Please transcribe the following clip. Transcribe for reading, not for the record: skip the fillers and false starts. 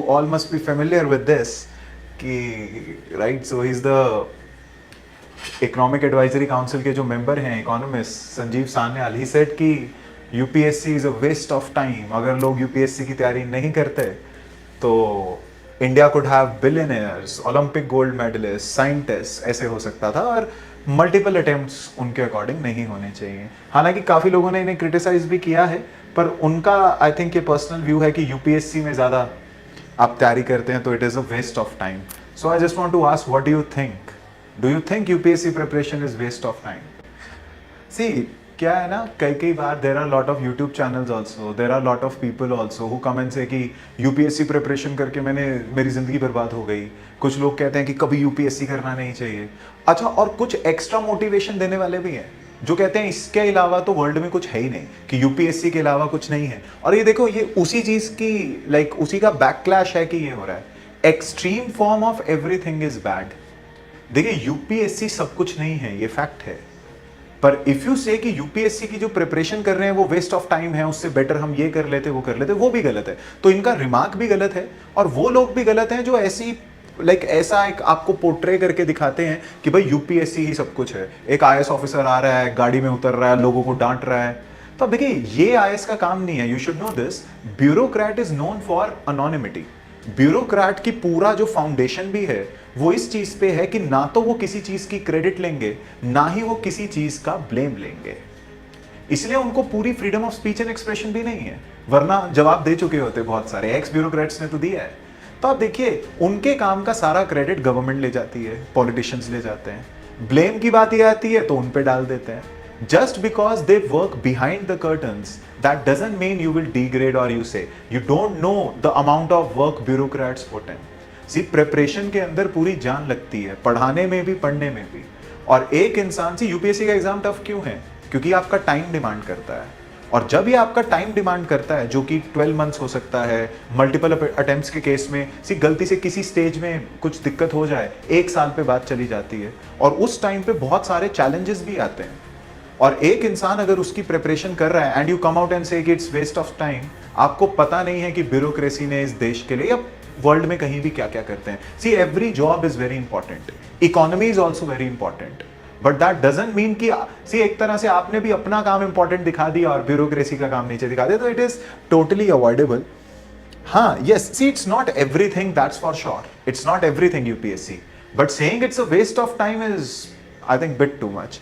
all must be familiar with this कि right, so he's the economic advisory council के जो member हैं economist Sanjeev Sanyal, he said कि UPSC is a waste of time. अगर लोग UPSC की तैयारी नहीं करते तो India could have billionaires, Olympic gold medalist, scientist, ऐसे हो सकता था, और मल्टीपल अटेम्प्ट्स उनके अकॉर्डिंग नहीं होने चाहिए। हालांकि काफ़ी लोगों ने इन्हें क्रिटिसाइज भी किया है, पर उनका आई थिंक ये पर्सनल व्यू है कि यूपीएससी में ज़्यादा आप तैयारी करते हैं तो it is a waste of time. So I just want to ask, what do you think? Do you think UPSC preparation is waste of time? See क्या है ना, कई बार there are lot of YouTube channels also, there are lot of people also who come and say कि UPSC preparation करके मेरी ज़िंदगी बर्बाद हो गई। कुछ लोग कहते हैं कि कभी यूपीएससी करना नहीं चाहिए। अच्छा, और कुछ एक्स्ट्रा मोटिवेशन देने वाले भी हैं जो कहते हैं इसके अलावा तो वर्ल्ड में कुछ है ही नहीं, कि यूपीएससी के अलावा कुछ नहीं है। और ये देखो, ये उसी चीज़ की उसी का बैकक्लैश है कि ये हो रहा है। Extreme form of everything is bad. देखिए, यूपीएससी सब कुछ नहीं है, ये फैक्ट है। पर इफ यू से कि यूपीएससी की जो प्रिपरेशन कर रहे हैं वो वेस्ट ऑफ टाइम है, उससे बेटर हम ये कर लेते वो कर लेते, वो भी गलत है। तो इनका रिमार्क भी गलत है और वो लोग भी गलत हैं जो ऐसी ऐसा एक आपको पोर्ट्रे करके दिखाते हैं कि भाई यूपीएससी ही सब कुछ है। एक आईएएस ऑफिसर आ रहा है, गाड़ी में उतर रहा है, लोगों को डांट रहा है। तो अब देखिए, ये आईएएस का काम नहीं है, you should know this. Bureaucrat is known for anonymity. Bureaucrat की पूरा जो फाउंडेशन भी है वो इस चीज पे है कि ना तो वो किसी चीज की क्रेडिट लेंगे, ना ही वो किसी चीज का ब्लेम लेंगे। इसलिए उनको पूरी freedom of speech and expression भी नहीं है, वरना जवाब दे चुके होते बहुत सारे एक्स ब्यूरोक्रेट्स ने तो दिया है। तो आप देखिए, उनके काम का सारा क्रेडिट गवर्नमेंट ले जाती है, पॉलिटिशियंस ले जाते हैं। ब्लेम की बात ये आती है तो उन पे डाल देते हैं। Just because they work behind the curtains, that doesn't mean you will degrade or you say you don't know the amount of work bureaucrats put in. See, preparation के अंदर पूरी जान लगती है, पढ़ाने में भी पढ़ने में भी। और एक इंसान से यूपीएससी का एग्जाम टफ क्यों है? क्योंकि आपका टाइम डिमांड करता है, और जब ये आपका टाइम डिमांड करता है, जो कि 12 मंथ्स हो सकता है, मल्टीपल अटेम्प्ट्स के केस में सी गलती से किसी स्टेज में कुछ दिक्कत हो जाए, 1 साल पे बात चली जाती है, और उस टाइम पे बहुत सारे चैलेंजेस भी आते हैं। और एक इंसान अगर उसकी प्रिपरेशन कर रहा है and you come out and say कि इट्स वेस्ट ऑफ टाइम, आपको पता नहीं है कि ब्यूरोक्रेसी ने इस देश के लिए या वर्ल्ड में कहीं भी क्या क्या करते हैं। See, every job is very important, economy is also very important, but that doesn't mean कि सी एक तरह से आपने भी अपना काम इंपॉर्टेंट दिखा दिया और ब्यूरोक्रेसी का काम नीचे दिखा दिया, तो इट इज टोटली अवॉइडेबल। हाँ, yes, see it's not everything, that's for sure, it's not everything UPSC, but saying it's a waste of time is I think bit too much.